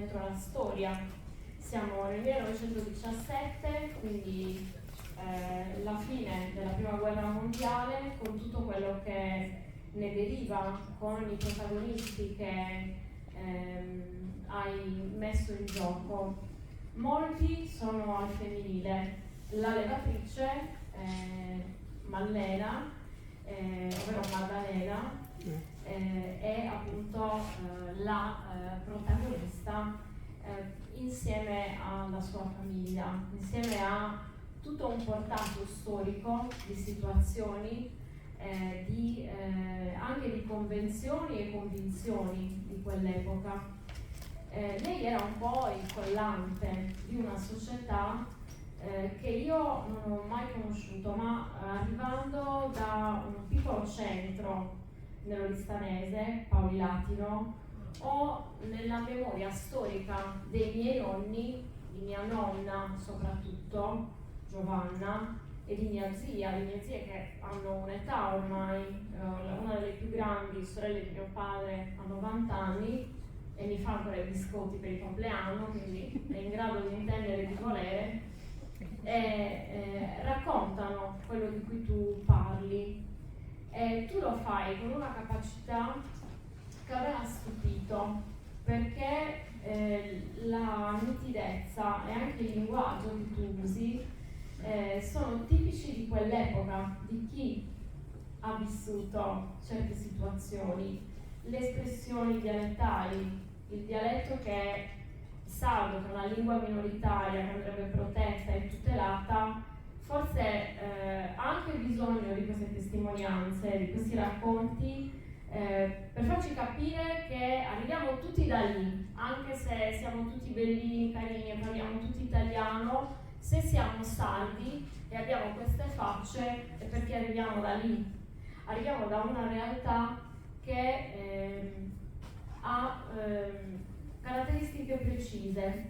dentro la storia. Siamo nel 1917, quindi la fine della prima guerra mondiale, con tutto quello che ne deriva, con i protagonisti che hai messo in gioco. Molti sono al femminile. La levatrice, Mallena, ovvero Maddalena, è appunto la protagonista insieme alla sua famiglia, insieme a tutto un portato storico di situazioni, anche di convenzioni e convinzioni di quell'epoca. Lei era un po' il collante di una società che io non ho mai conosciuto, ma arrivando da un piccolo centro nell'Oristanese, Paolilatino, ho nella memoria storica dei miei nonni, di mia nonna soprattutto, Giovanna, e di mia zia, le mie zie che hanno un'età ormai, una delle più grandi sorelle di mio padre ha 90 anni e mi fa ancora i biscotti per il compleanno, quindi è in grado di intendere e di volere, e raccontano quello di cui tu parli. E tu lo fai con una capacità che aveva stupito, perché la nitidezza e anche il linguaggio che tu usi sono tipici di quell'epoca, di chi ha vissuto certe situazioni, le espressioni dialettali, il dialetto che è sardo, che è una lingua minoritaria che andrebbe protetta e tutelata, forse ha anche bisogno di queste testimonianze, di questi racconti, per farci capire che arriviamo tutti da lì, anche se siamo tutti bellini, carini e parliamo tutti italiano. Se siamo sardi e abbiamo queste facce è perché arriviamo da lì, arriviamo da una realtà che ha caratteristiche precise.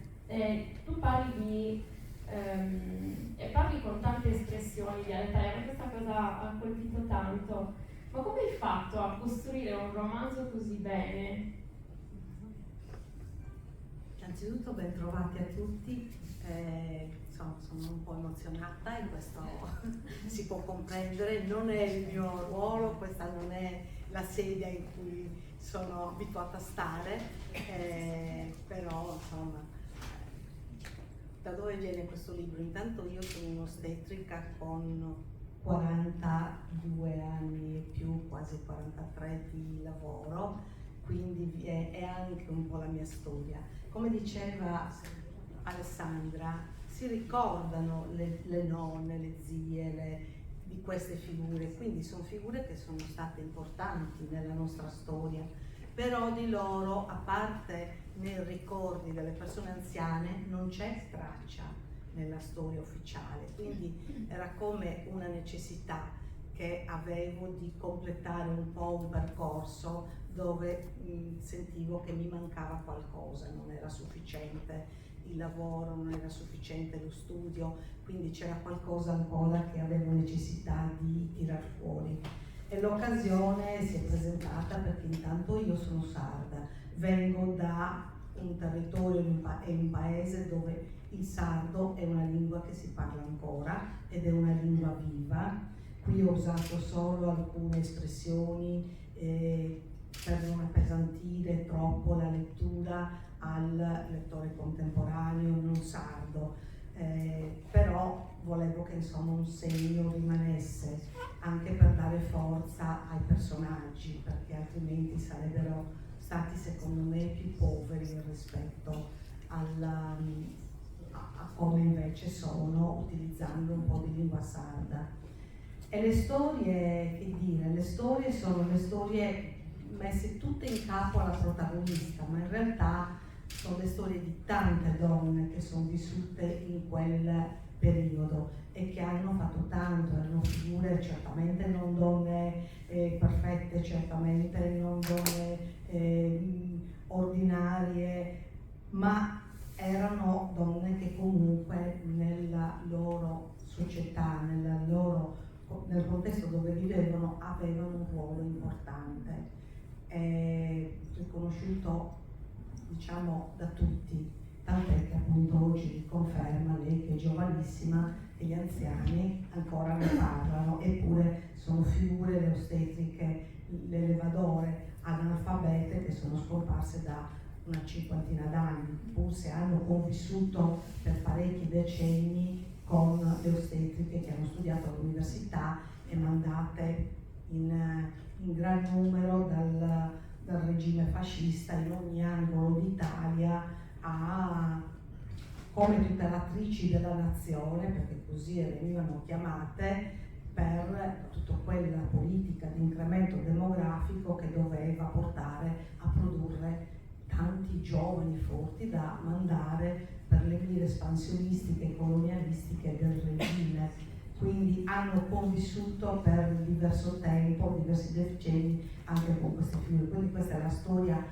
Tu parli e parli con tante espressioni dialettali, a me questa cosa ha colpito tanto. Ma come hai fatto a costruire un romanzo così bene? Innanzitutto ben trovati a tutti. Sono un po' emozionata e questo si può comprendere, non è il mio ruolo, questa non è la sedia in cui sono abituata a stare, però insomma, da dove viene questo libro? Intanto io sono un'ostetrica con 42 anni e più, quasi 43 di lavoro, quindi è anche un po' la mia storia. Come diceva Alessandra, si ricordano le nonne, le zie, di queste figure, quindi sono figure che sono state importanti nella nostra storia, però di loro, a parte nei ricordi delle persone anziane, non c'è traccia nella storia ufficiale, quindi era come una necessità che avevo di completare un po' un percorso dove sentivo che mi mancava qualcosa, non era sufficiente il lavoro, non era sufficiente lo studio, quindi c'era qualcosa ancora che avevo necessità di tirar fuori. E l'occasione si è presentata perché intanto io sono sarda, vengo da un territorio e un paese dove il sardo è una lingua che si parla ancora ed è una lingua viva. Qui ho usato solo alcune espressioni per non appesantire troppo la lettura al lettore contemporaneo non sardo, però volevo che insomma un segno rimanesse anche per dare forza ai personaggi, perché altrimenti sarebbero stati secondo me più poveri rispetto a come invece sono, utilizzando un po' di lingua sarda. E le storie, che dire, le storie sono le storie messe tutte in capo alla protagonista, ma in realtà sono le storie di tante donne che sono vissute in quel periodo e che hanno fatto tanto, erano figure certamente non donne perfette, certamente non donne ordinarie, ma erano donne che comunque nella loro società, nel contesto dove vivevano, avevano un ruolo importante. Riconosciuto diciamo da tutti, tant'è che appunto oggi conferma lei che è giovanissima e gli anziani ancora ne parlano, eppure sono figure, le ostetriche, le levadore, analfabete che sono scomparse da una cinquantina d'anni, pur se hanno convissuto per parecchi decenni con le ostetriche che hanno studiato all'università e mandate in gran numero dal regime fascista in ogni angolo d'Italia come tutelatrici della nazione, perché così venivano chiamate, per tutta quella politica di incremento demografico che doveva portare a produrre tanti giovani forti da mandare per le mire espansionistiche e colonialistiche del regime. Quindi hanno convissuto per diverso tempo, diversi decenni, anche con queste figure. Quindi questa è la storia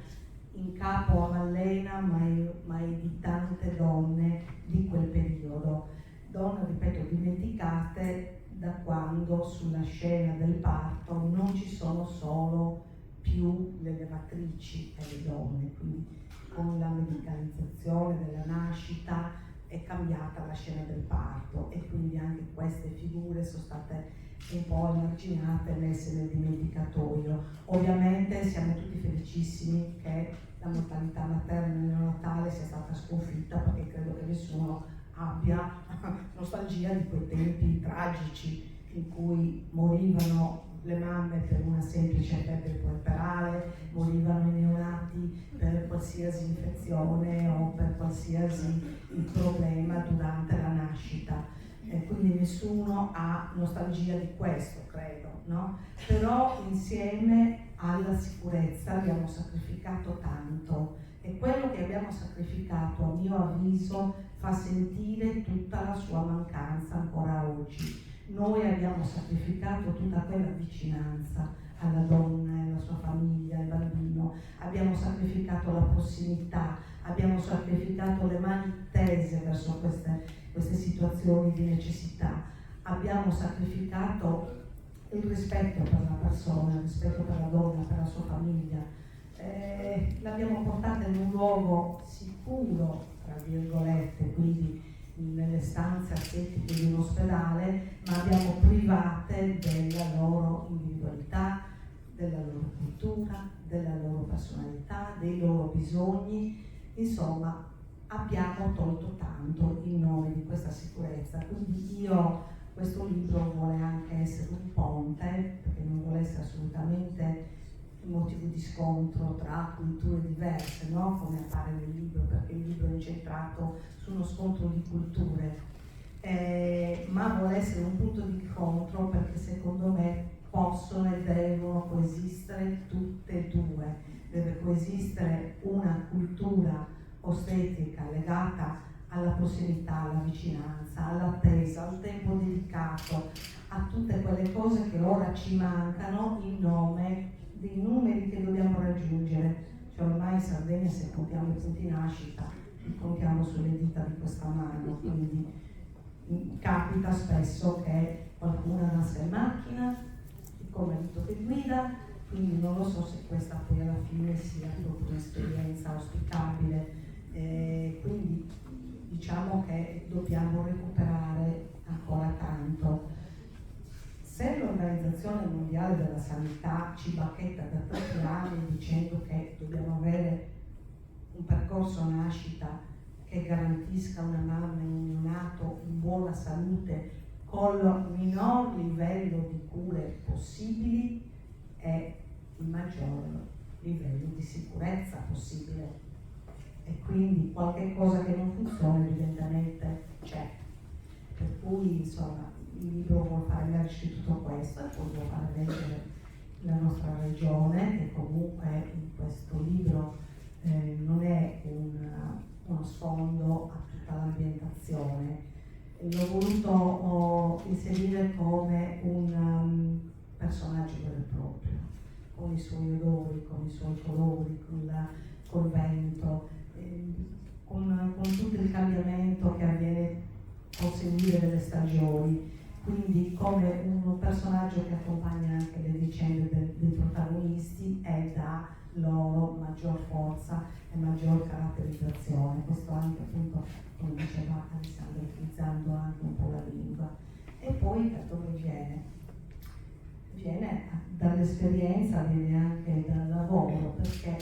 in capo a Mallena, ma è di tante donne di quel periodo. Donne, ripeto, dimenticate da quando sulla scena del parto non ci sono solo più le levatrici e le donne, quindi con la medicalizzazione della nascita è cambiata la scena del parto e quindi anche queste figure sono state un po' emarginate e messe nel dimenticatoio. Ovviamente siamo tutti felicissimi che la mortalità materna e neonatale sia stata sconfitta, perché credo che nessuno abbia nostalgia di quei tempi tragici in cui morivano le mamme per una semplice febbre puerperale, morivano i neonati per qualsiasi infezione o per qualsiasi problema durante la nascita. Quindi nessuno ha nostalgia di questo, credo, no? Però insieme alla sicurezza abbiamo sacrificato tanto e quello che abbiamo sacrificato, a mio avviso, fa sentire tutta la sua mancanza ancora oggi. Noi abbiamo sacrificato tutta quella vicinanza alla donna e alla sua famiglia, al bambino, abbiamo sacrificato la prossimità, abbiamo sacrificato le mani tese verso queste situazioni di necessità, abbiamo sacrificato il rispetto per la persona, il rispetto per la donna, per la sua famiglia, l'abbiamo portata in un luogo sicuro, tra virgolette, quindi nelle stanze assetiche di un ospedale, ma abbiamo private della loro individualità, della loro cultura, della loro personalità, dei loro bisogni, insomma abbiamo tolto tanto in nome di questa sicurezza. Quindi questo libro vuole anche essere un ponte, perché non vuole essere assolutamente un motivo di scontro tra culture diverse, no? Come appare nel libro, perché il libro è incentrato su uno scontro di culture, ma vuole essere un punto di incontro perché secondo me possono e devono coesistere tutte e due. Deve coesistere una cultura ostetrica legata alla prossimità, alla vicinanza, all'attesa, al tempo dedicato, a tutte quelle cose che ora ci mancano in nome dei numeri che dobbiamo raggiungere. Cioè ormai in Sardegna, se contiamo i punti nascita, li contiamo sulle dita di questa mano, quindi capita spesso che qualcuno nasca in macchina, il marito che guida, quindi non lo so se questa poi alla fine sia proprio un'esperienza auspicabile, quindi diciamo che dobbiamo recuperare ancora tanto. Se l'Organizzazione Mondiale della Sanità ci bacchetta da 3 anni dicendo che dobbiamo avere un percorso nascita che garantisca a una mamma e un neonato in buona salute col minor livello di cure possibili e il maggior livello di sicurezza possibile, e quindi qualche cosa che non funziona evidentemente c'è, per cui insomma il libro vuole fare emergere tutto questo e poi vuole fare leggere la nostra regione, che comunque in questo libro non è uno sfondo a tutta l'ambientazione. L'ho voluto inserire come un personaggio vero e proprio, con i suoi odori, con i suoi colori, col vento, con tutto il cambiamento che avviene col seguire delle stagioni, quindi come un personaggio che accompagna anche le vicende dei protagonisti e dà loro maggior forza e maggior caratterizzazione. Questo anche appunto, come diceva Alessandro, utilizzando anche un po' la lingua. E poi da dove viene? Viene dall'esperienza, viene anche dal lavoro, perché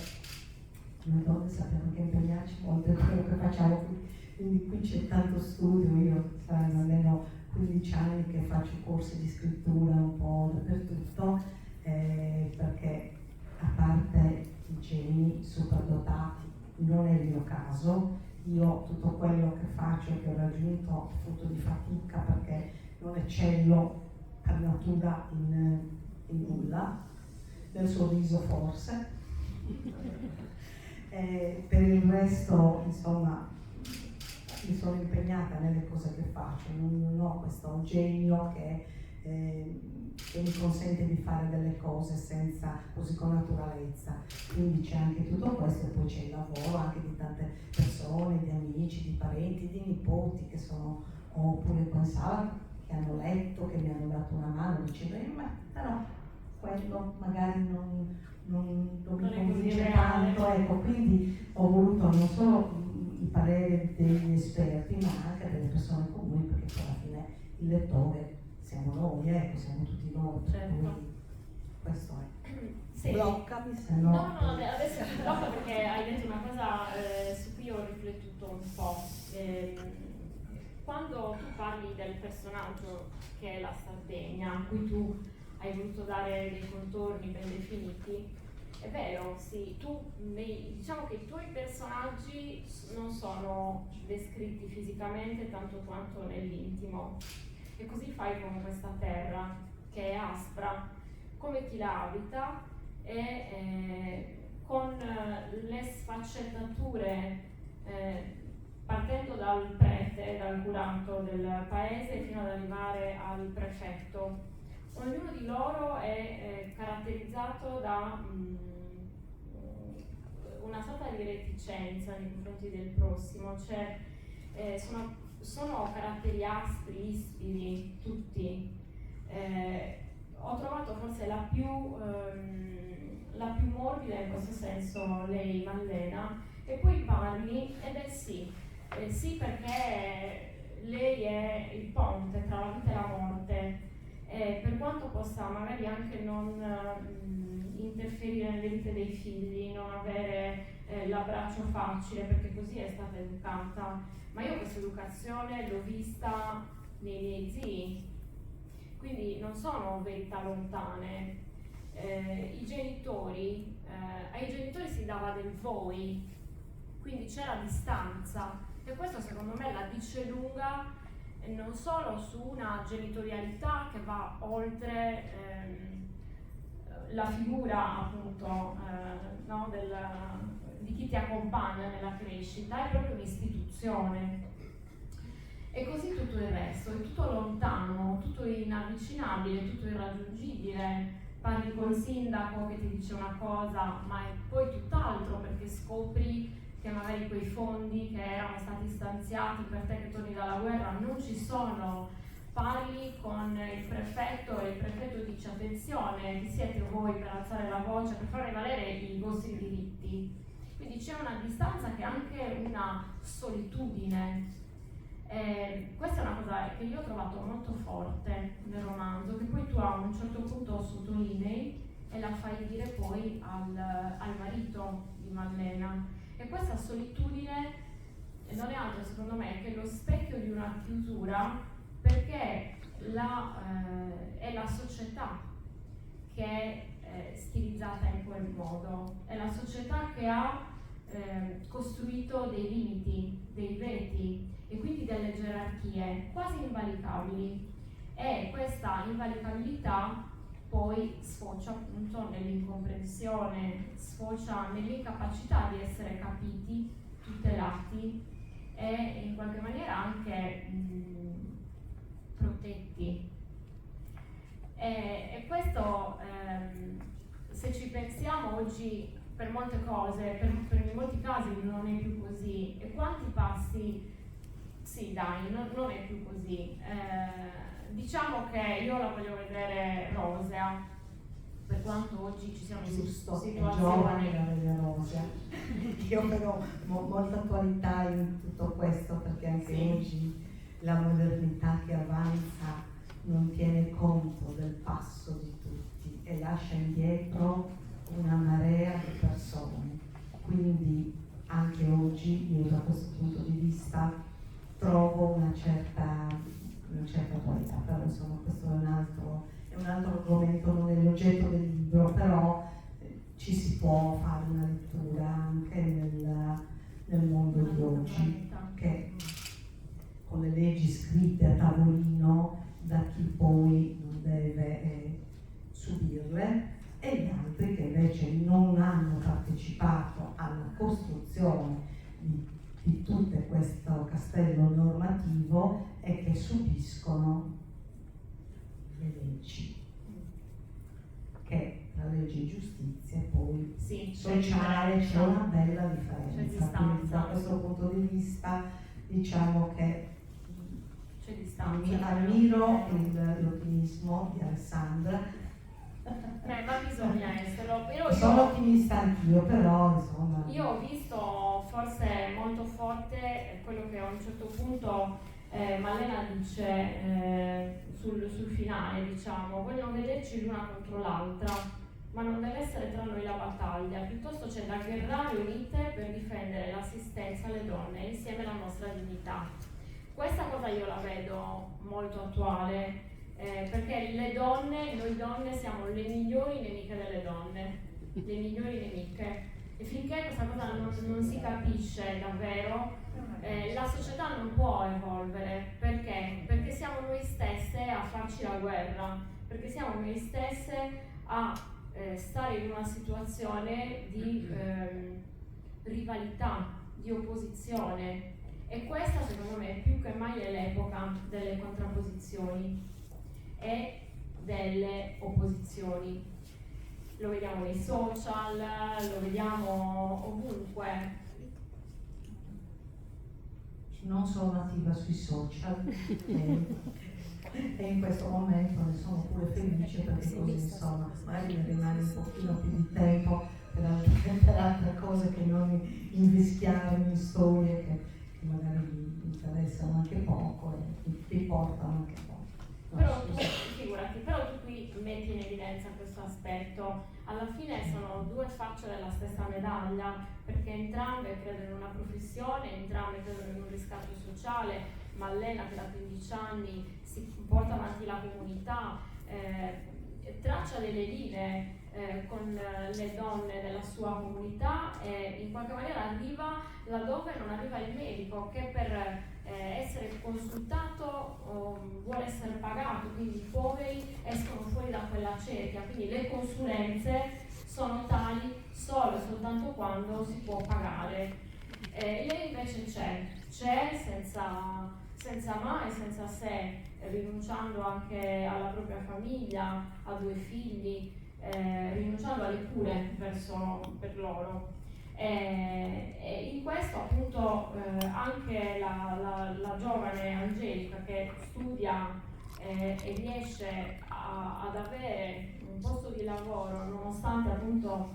noi donne sappiamo che impegnarci molto è quello che facciamo qui, quindi qui c'è tanto studio, io saranno almeno 15 anni che faccio corsi di scrittura un po' dappertutto, perché a parte i geni superdotati, non è il mio caso, io tutto quello che faccio e che ho raggiunto è frutto di fatica, perché non eccello per natura in nulla, nel sorriso forse. Per il resto, insomma, mi sono impegnata nelle cose che faccio, non ho questo genio che mi consente di fare delle cose senza, così con naturalezza. Quindi c'è anche tutto questo, e poi c'è il lavoro anche di tante persone, di amici, di parenti, di nipoti che sono, oppure qua in sala, che hanno letto, che mi hanno dato una mano dicendo ma però quello magari non mi convince tanto, ecco, quindi ho voluto non solo i pareri degli esperti ma anche delle persone comuni, perché poi alla fine il lettore siamo noi, ecco, siamo tutti noi, certo. Questo è. Sì. Bloccami se no. No, adesso ti blocco perché hai detto una cosa su cui ho riflettuto un po'. Quando tu parli del personaggio che è la Sardegna, a cui tu hai voluto dare dei contorni ben definiti, è vero, sì, diciamo che i tuoi personaggi non sono descritti fisicamente tanto quanto nell'intimo, e così fai con questa terra che è aspra, come chi la abita, e con le sfaccettature partendo dal prete, dal curato del paese fino ad arrivare al prefetto. Ognuno di loro è caratterizzato da una sorta di reticenza nei confronti del prossimo, cioè sono caratteri aspri, ispidi, tutti. Ho trovato forse la più morbida in questo senso lei, Mallena, e poi parli, ed è sì, perché lei è il ponte tra la vita e la morte, per quanto possa magari anche non interferire nelle vite dei figli, non avere l'abbraccio facile, perché così è stata educata, ma io questa educazione l'ho vista nei miei zii, quindi non sono verità lontane. Ai genitori si dava del voi, quindi c'era distanza, e questo secondo me la dice lunga non solo su una genitorialità che va oltre la figura appunto no, di chi ti accompagna nella crescita, è proprio un'istituzione. E così tutto il resto, è tutto lontano, tutto inavvicinabile, tutto irraggiungibile. Parli col sindaco che ti dice una cosa, ma è poi tutt'altro, perché scopri che magari quei fondi che erano stati stanziati per te che torni dalla guerra non ci sono. Parli con il prefetto e il prefetto dice attenzione, chi siete voi per alzare la voce, per fare valere i vostri diritti. Quindi c'è una distanza che è anche una solitudine. Questa è una cosa che io ho trovato molto forte nel romanzo, che poi tu a un certo punto sottolinei e la fai dire poi al marito di Mallena. E questa solitudine non è altro secondo me che lo specchio di una chiusura, perché è la società che è stilizzata in quel modo, è la società che ha costruito dei limiti, dei veti e quindi delle gerarchie quasi invalicabili, e questa invalicabilità poi sfocia appunto nell'incomprensione, sfocia nell'incapacità di essere capiti, tutelati e in qualche maniera anche protetti. E questo, se ci pensiamo oggi, per molte cose, per molti casi non è più così. E quanti passi? Sì, dai, non è più così. Diciamo che io la voglio vedere rosea, per quanto oggi ci siano giusto, è situazioni. giovane la venerosia. Io vedo molta attualità in tutto questo, perché anche oggi la modernità che avanza non tiene conto del passo di tutti e lascia indietro una marea di persone. Quindi anche oggi io da questo punto di vista trovo una certa qualità, però insomma questo è un altro argomento, non è l'oggetto del libro, però ci si può fare una lettura anche nel mondo di oggi, che con le leggi scritte a tavolino da chi poi non deve subirle, e gli altri che invece non hanno partecipato alla costruzione di tutto questo castello normativo e che subiscono le leggi, che la legge di giustizia e poi sociale c'è una bella differenza. Quindi da questo punto di vista diciamo che ammiro l'ottimismo di Alessandra. Ma bisogna esserlo. Però sono ottimista anch'io, però insomma. Io ho visto forse molto forte quello che a un certo punto Malena dice sul finale, diciamo, vogliono vederci l'una contro l'altra, ma non deve essere tra noi la battaglia, piuttosto c'è da guerrare unite per difendere l'assistenza alle donne insieme alla nostra dignità. Questa cosa io la vedo molto attuale. Perché noi donne siamo le migliori nemiche delle donne, le migliori nemiche, e finché questa cosa non si capisce davvero, la società non può evolvere. Perché siamo noi stesse a farci la guerra, perché siamo noi stesse a stare in una situazione di rivalità, di opposizione, e questa secondo me più che mai è l'epoca delle contrapposizioni e delle opposizioni. Lo vediamo nei social, lo vediamo ovunque. Non sono attiva sui social e in questo momento ne sono pure felice, perché così insomma magari mi rimane un pochino più di tempo per altre cose che non invischiarmi in storie che magari mi interessano anche poco e mi portano anche poco. Però tu, figurati, però tu qui metti in evidenza questo aspetto. Alla fine sono due facce della stessa medaglia, perché entrambe credono in una professione, entrambe credono in un riscatto sociale. Malena, che da 15 anni si porta avanti la comunità, traccia delle linee con le donne della sua comunità e in qualche maniera arriva laddove non arriva il medico, che per essere consultato vuole essere pagato, quindi i poveri escono fuori da quella cerchia, quindi le consulenze sono tali solo e soltanto quando si può pagare. Lei invece c'è senza mai, senza se, rinunciando anche alla propria famiglia, a 2 figli, rinunciando alle cure per loro. E in questo appunto anche la giovane Angelica, che studia e riesce ad avere un posto di lavoro nonostante appunto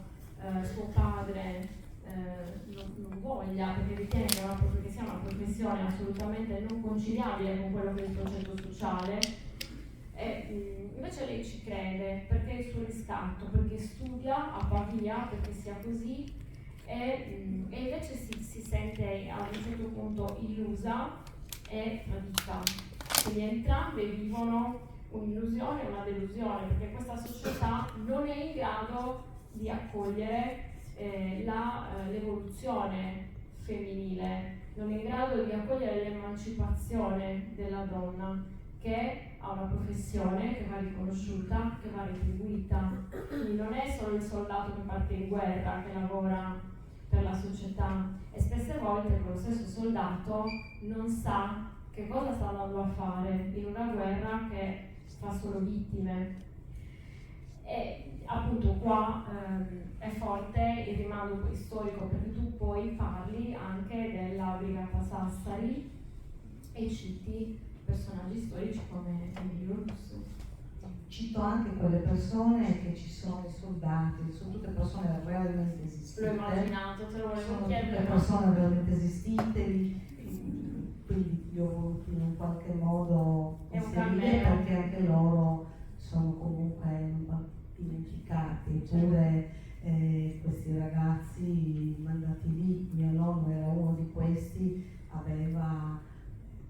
suo padre non voglia, perché ritiene che sia una professione assolutamente non conciliabile con quello che è il progetto sociale. Invece lei ci crede, perché è il suo riscatto, perché studia a Pavia, perché sia così, e invece si sente a un certo punto illusa e tradita. Quindi entrambe vivono un'illusione e una delusione, perché questa società non è in grado di accogliere l'evoluzione femminile, non è in grado di accogliere l'emancipazione della donna, che ha una professione che va riconosciuta, che va retribuita. Quindi non è solo il soldato che parte in guerra che lavora per la società, e spesse volte quello stesso soldato non sa che cosa sta andando a fare in una guerra che fa solo vittime. E appunto qua è forte il rimando poi storico, perché tu poi parli anche della Brigata Sassari e citi personaggi storici come Emilio Russo. cito anche quelle persone che ci sono, i soldati, sono tutte persone realmente esistite. L'ho immaginato, te lo volevo Sono chiedere. tutte persone realmente esistite, quindi li ho voluti in qualche modo inserire perché anche loro sono comunque dimenticati. Eppure questi ragazzi mandati lì, mio nonno era uno di questi, aveva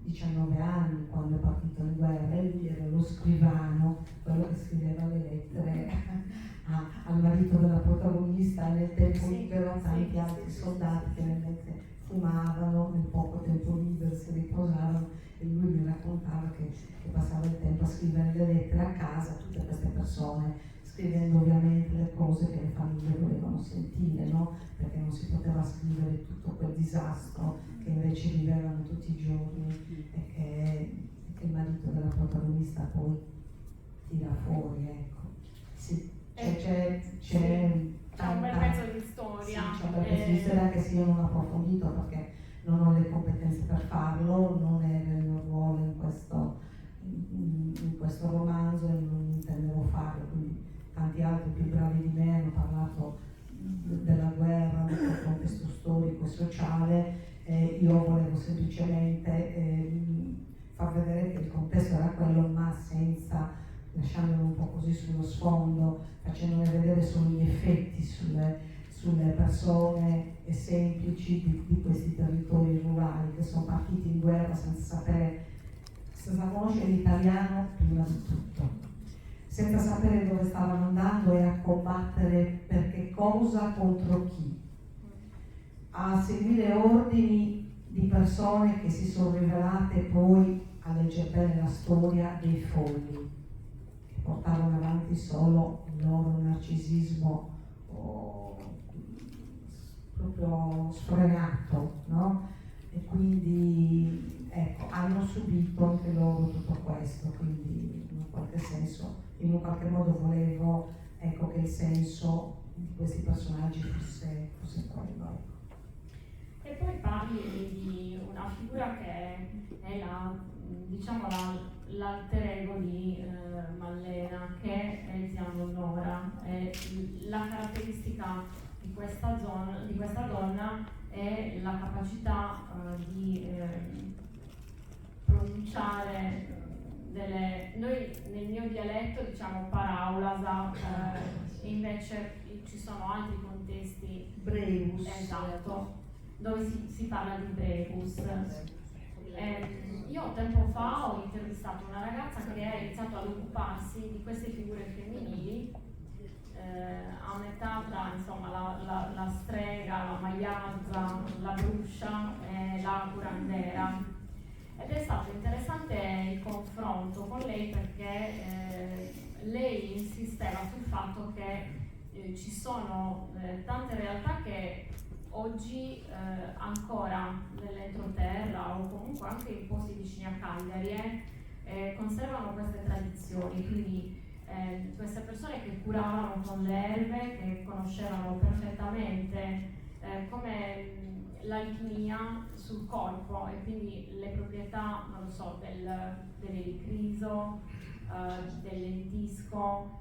19 anni quando è partito in guerra e lui era lo scrivano, quello che scriveva le lettere al marito della protagonista, e nel tempo libero tanti altri soldati che mentre fumavano, nel poco tempo libero si riposavano, e lui mi raccontava che passava il tempo a scrivere le lettere a casa, tutte queste persone, scrivendo ovviamente le cose che le famiglie volevano sentire, no? Perché non si poteva scrivere tutto quel disastro che invece vivevano tutti i giorni e che il marito della protagonista poi tira fuori, ecco. Sì, c'è un bel pezzo di storia. Sì, c'è un bel pezzo di storia che sì, io non ho approfondito perché non ho le competenze per farlo, non è nel mio ruolo in questo romanzo e non intendevo farlo, quindi tanti altri più bravi di me hanno parlato della guerra nel contesto storico e sociale, io volevo semplicemente far vedere che il contesto era quello, ma senza, lasciandolo un po' così sullo sfondo, facendone vedere solo gli effetti sulle persone semplici di questi territori rurali che sono partiti in guerra senza conoscere l'italiano prima di tutto, senza sapere dove stavano andando e a combattere per che cosa, contro chi, a seguire ordini di persone che si sono rivelate poi, a leggere bene la storia, dei folli, che portavano avanti solo il loro narcisismo proprio sfrenato, no? E quindi ecco, hanno subito anche loro tutto questo, quindi in un qualche senso, in un qualche modo volevo, ecco, che il senso di questi personaggi fosse quello, ecco. E poi parli di una figura che è l'alter ego di Mallena, che è Tiziano Nora. La caratteristica di questa donna è la capacità di pronunciare noi nel mio dialetto diciamo paraulasa, invece ci sono altri contesti, Breus, esatto, dove si parla di brevis. Io tempo fa ho intervistato una ragazza che ha iniziato ad occuparsi di queste figure femminili, a metà tra insomma la strega, la maiazza, la bruscia e la curandera. Ed è stato interessante il confronto con lei perché lei insisteva sul fatto che ci sono tante realtà che oggi ancora nell'entroterra o comunque anche in posti vicini a Cagliari conservano queste tradizioni, quindi queste persone che curavano con le erbe, che conoscevano perfettamente come l'alchimia sul corpo e quindi le proprietà, non lo so, dell'ericriso, del lentisco,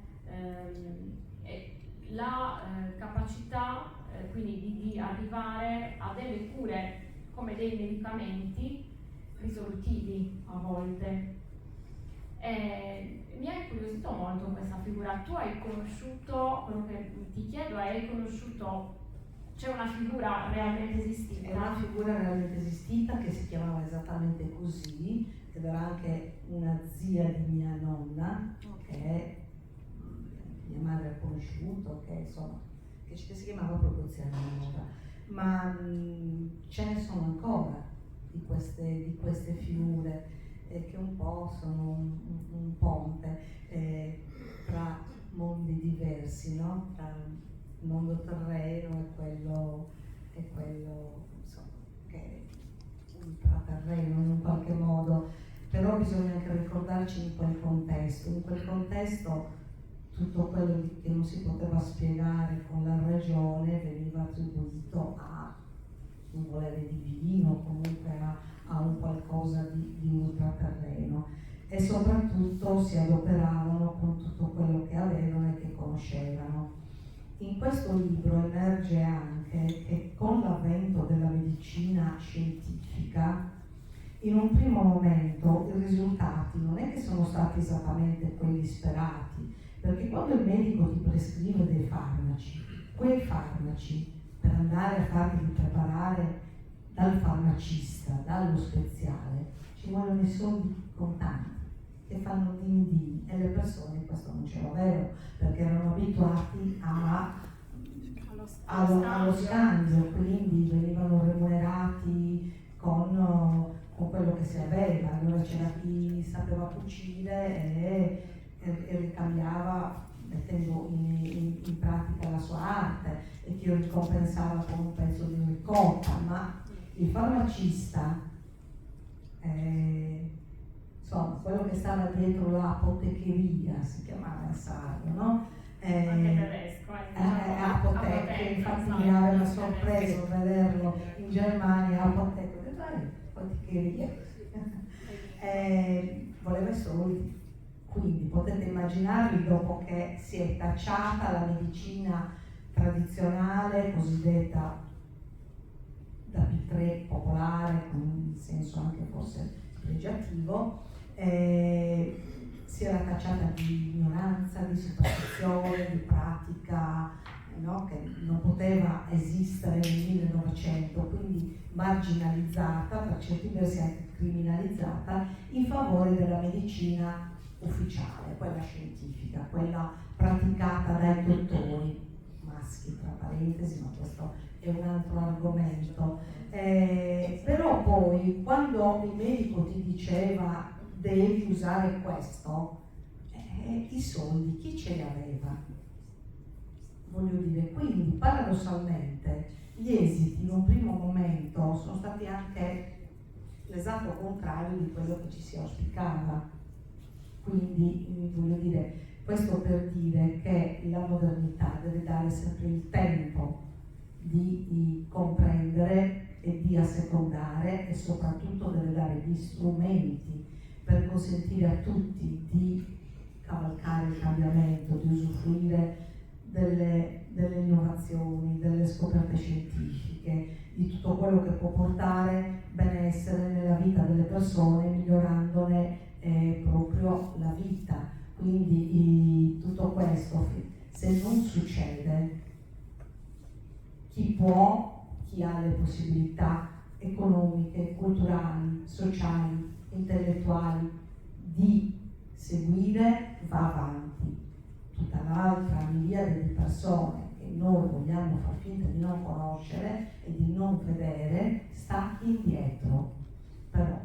la capacità quindi di arrivare a delle cure come dei medicamenti risolutivi a volte. Mi ha incuriosito molto questa figura. Tu hai conosciuto, quello che ti chiedo, hai conosciuto, c'è una figura realmente esistita? È una figura realmente esistita che si chiamava esattamente così, ed era anche una zia di mia nonna, che mia madre ha conosciuto, che insomma, che si chiamava proprio zia Nora. Ma ce ne sono ancora di queste figure che un po' sono un ponte tra mondi diversi, no? Tra il mondo terreno e quello insomma, che è ultraterreno in un qualche modo, però bisogna anche ricordarci in quel contesto. In quel contesto tutto quello che non si poteva spiegare con la ragione veniva attribuito a un volere divino, comunque a un qualcosa di ultraterreno. e soprattutto si adoperavano con tutto quello che avevano e che conoscevano. In questo libro emerge anche che con l'avvento della medicina scientifica, in un primo momento i risultati non è che sono stati esattamente quelli sperati, perché quando il medico ti prescrive dei farmaci, quei farmaci per andare a farli preparare dal farmacista, dallo speziale, ci vogliono i soldi contanti che fanno din din, e le persone questo non ce l'avevano perché erano abituati allo scambio, quindi venivano remunerati con quello che si aveva. Allora c'era chi sapeva cucire e ricambiava mettendo in pratica la sua arte, e chi lo ricompensava con un pezzo di ricotta, ma il farmacista, insomma, quello che stava dietro l'apotecheria, si chiamava in sardo, no? Anche tedesco, apoteca, infatti mi aveva sorpreso vederlo in Germania, apoteca, apotecheria, voleva i soldi. Quindi potete immaginarvi, dopo che si è tacciata la medicina tradizionale, cosiddetta da P3 popolare, con un senso anche forse pregiativo, si era tacciata di ignoranza, di superstizione, di pratica, no? Che non poteva esistere nel 1900, quindi marginalizzata, per certi versi anche criminalizzata, in favore della medicina ufficiale, quella scientifica, quella praticata dai dottori maschi, tra parentesi, ma questo è un altro argomento. Però poi quando il medico ti diceva devi usare questo, i soldi chi ce li aveva? Voglio dire, quindi paradossalmente gli esiti in un primo momento sono stati anche l'esatto contrario di quello che ci si auspicava. Quindi voglio dire, questo per dire che la modernità deve dare sempre il tempo di comprendere e di assecondare, e soprattutto deve dare gli strumenti per consentire a tutti di cavalcare il cambiamento, di usufruire delle innovazioni, delle scoperte scientifiche, di tutto quello che può portare benessere nella vita delle persone, migliorandone proprio la vita. Quindi tutto questo, se non succede, chi può, chi ha le possibilità economiche, culturali, sociali, intellettuali di seguire, va avanti. Tutta l'altra miriade di persone che noi vogliamo far finta di non conoscere e di non vedere sta indietro. Però,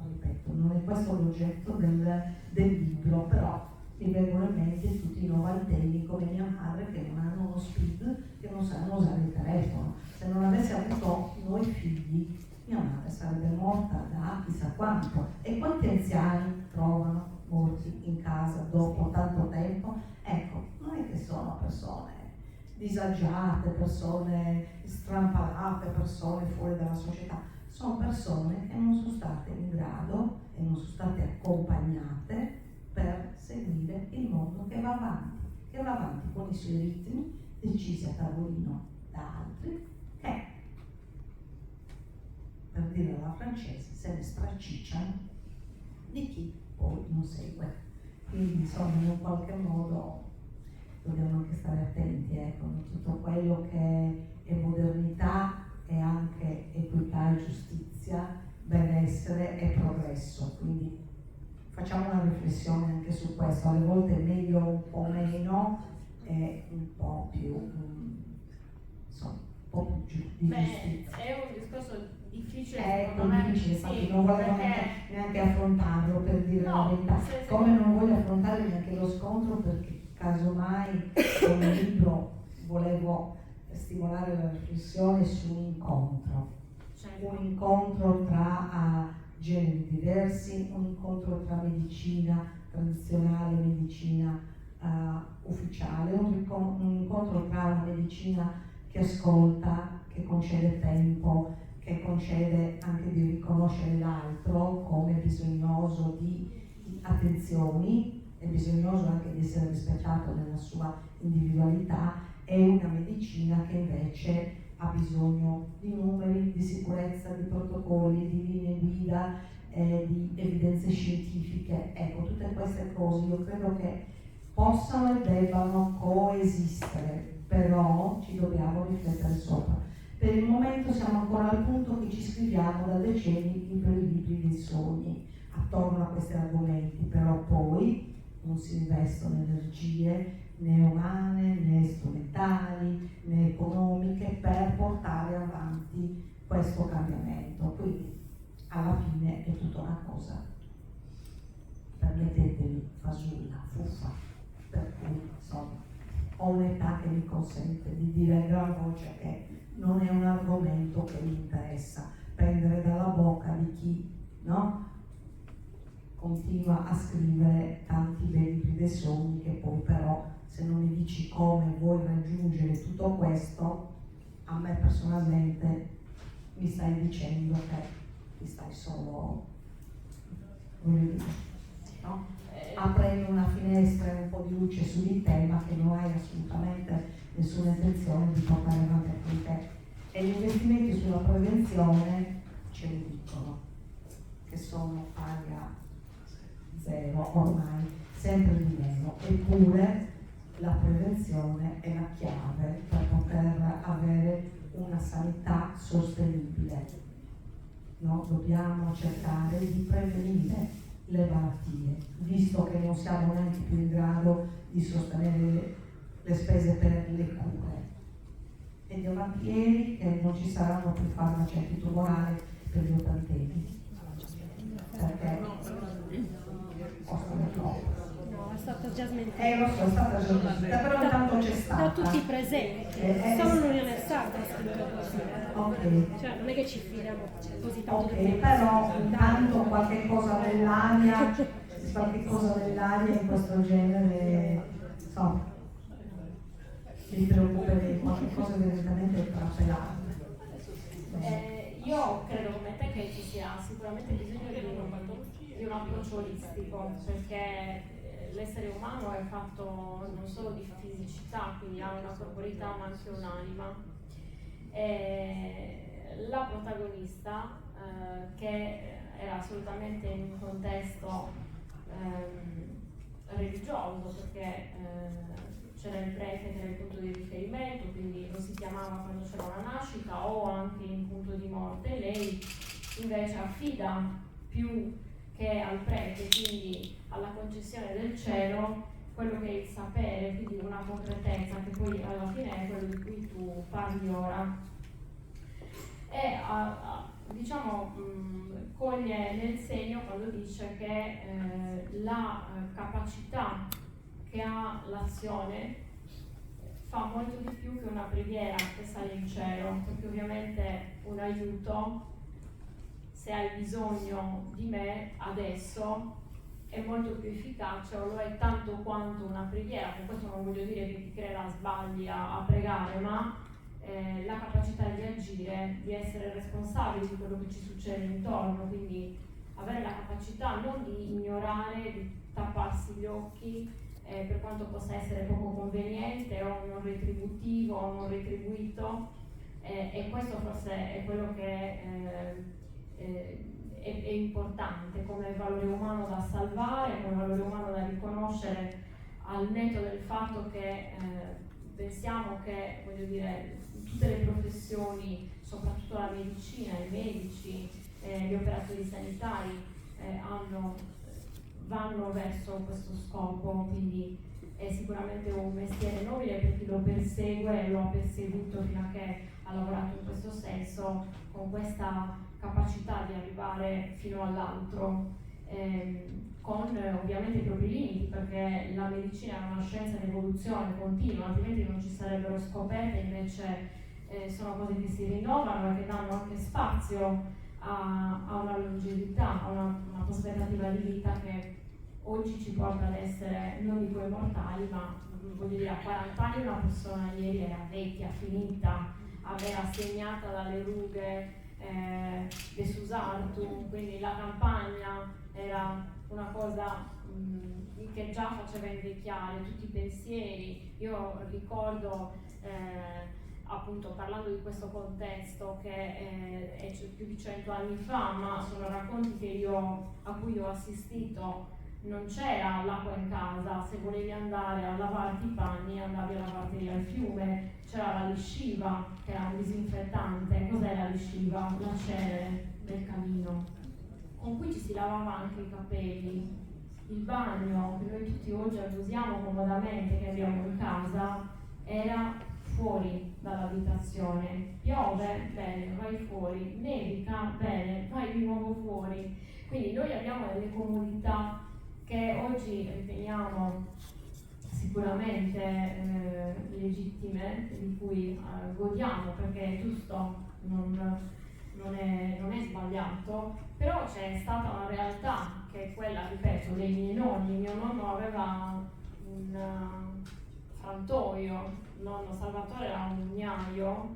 ripeto, non è questo l'oggetto del libro, però mi vengono in mente tutti i novantenni come mia madre che non hanno uno SPID, che non sanno usare il telefono. Se non avesse avuto noi figli, mia madre sarebbe morta da chissà quanto. E quanti anziani trovano morti in casa dopo tanto tempo? Ecco, non è che sono persone disagiate, persone strampalate, persone fuori dalla società, sono persone che non sono state in grado e non sono state accompagnate per seguire il mondo che va avanti con i suoi ritmi decisi a tavolino da altri che, per dire alla francese, se ne stracicciano di chi poi non segue. Quindi insomma, in un qualche modo dobbiamo anche stare attenti, con tutto quello che è modernità e anche equità e giustizia, benessere e progresso. Quindi facciamo una riflessione anche su questo. Alle volte è meglio un po' meno e un po' più, insomma, un po' più di giustizia. È un discorso difficile, difficile, infatti sì, non volevo neanche affrontarlo, per dire la verità, come non voglio affrontare neanche lo scontro, perché casomai con il libro volevo stimolare la riflessione su un incontro, un incontro tra generi diversi, un incontro tra medicina tradizionale e medicina ufficiale, un incontro tra una medicina che ascolta, che concede tempo, che concede anche di riconoscere l'altro come bisognoso di attenzioni, è bisognoso anche di essere rispettato nella sua individualità, e una medicina che invece ha bisogno di numeri, di sicurezza, di protocolli, di linee guida, di evidenze scientifiche. Ecco, tutte queste cose io credo che possano e debbano coesistere, però ci dobbiamo riflettere sopra. Per il momento siamo ancora al punto che ci scriviamo da decenni in quei libri dei sogni attorno a questi argomenti, però poi non si investono energie né umane, né strumentali, né economiche per portare avanti questo cambiamento. Quindi alla fine è tutta una cosa, permettetemi, fasulla, fuffa, per cui insomma ho un'età che mi consente di dire a gran voce che non è un argomento che mi interessa prendere dalla bocca di chi, no? Continua a scrivere tanti bei libri dei sogni che poi però, se non mi dici come vuoi raggiungere tutto questo, a me personalmente mi stai dicendo che mi stai solo, no? Aprendo una finestra e un po' di luce su di te, ma che non hai assolutamente nessuna intenzione di portare avanti con te. E gli investimenti sulla prevenzione ce li dicono, che sono pari a zero ormai, sempre di meno, eppure la prevenzione è la chiave per poter avere una sanità sostenibile. No? Dobbiamo cercare di prevenire le malattie, visto che non siamo neanche più in grado di sostenere le spese per le cure. E Dio mantieni che non ci saranno più farmaci antitumorali per gli ottantenni, perché costano troppo. No, è stata già smentita. Lo so, è stata già smentita, però intanto c'è stata. Da tutti i presenti, solo l'Unione Sarda ha scritto così. Ok. Cioè, non è che ci fidiamo così tanto. Ok, però intanto qualche cosa nell'aria in questo genere, so, mi preoccuperei, qualche cosa evidentemente trapelato. Io credo come te che ci sia sicuramente bisogno di un approccio olistico, perché l'essere umano è fatto non solo di fisicità, quindi ha una corporeità ma anche un'anima. La protagonista, che era assolutamente in un contesto religioso, perché c'era il prete che era il punto di riferimento, quindi lo si chiamava quando c'era una nascita o anche in punto di morte. Lei invece affida più che al prete, quindi alla concessione del cielo, quello che è il sapere, quindi una concretezza che poi alla fine è quello di cui tu parli ora. E diciamo coglie nel segno quando dice che la capacità che ha l'azione fa molto di più che una preghiera che sale in cielo, perché ovviamente un aiuto, se hai bisogno di me adesso, è molto più efficace, o lo è tanto quanto una preghiera. Per questo non voglio dire che ti creerà sbagli a pregare, ma la capacità di agire, di essere responsabili di quello che ci succede intorno, quindi avere la capacità non di ignorare, di tapparsi gli occhi, per quanto possa essere poco conveniente o non retributivo o non retribuito, e questo forse è quello che è importante come valore umano da salvare, come valore umano da riconoscere, al netto del fatto che pensiamo che, voglio dire, tutte le professioni, soprattutto la medicina, i medici, gli operatori sanitari vanno verso questo scopo, quindi è sicuramente un mestiere nobile per chi lo persegue e lo ha perseguito fino a che ha lavorato in questo senso, con questa capacità di arrivare fino all'altro, con ovviamente i propri limiti, perché la medicina è una scienza in evoluzione continua, altrimenti non ci sarebbero scoperte. Invece sono cose che si rinnovano e che danno anche spazio a una longevità, a una prospettiva di vita che oggi ci porta ad essere, non dico immortali, ma voglio dire, a 40 anni una persona ieri era vecchia, finita, era segnata dalle rughe, desusartu, quindi la campagna era una cosa che già faceva invecchiare tutti i pensieri. Io ricordo, appunto parlando di questo contesto che è più di 100 anni fa, ma sono racconti a cui ho assistito. Non c'era l'acqua in casa, se volevi andare a lavarti i panni andavi a lavarti al fiume, c'era la lisciva che era un disinfettante. Cos'è la lisciva? La cenere del camino con cui ci si lavava anche i capelli. Il bagno che noi tutti oggi usiamo comodamente, che abbiamo in casa, era fuori dall'abitazione. Piove? Bene, vai fuori. Nevica? Bene, vai di nuovo fuori. Quindi noi abbiamo delle comodità che oggi riteniamo sicuramente legittime, di cui godiamo perché è giusto, non è sbagliato, però c'è stata una realtà che è quella, ripeto, dei miei nonni. Mio nonno aveva un frantoio, nonno Salvatore era un mugnaio,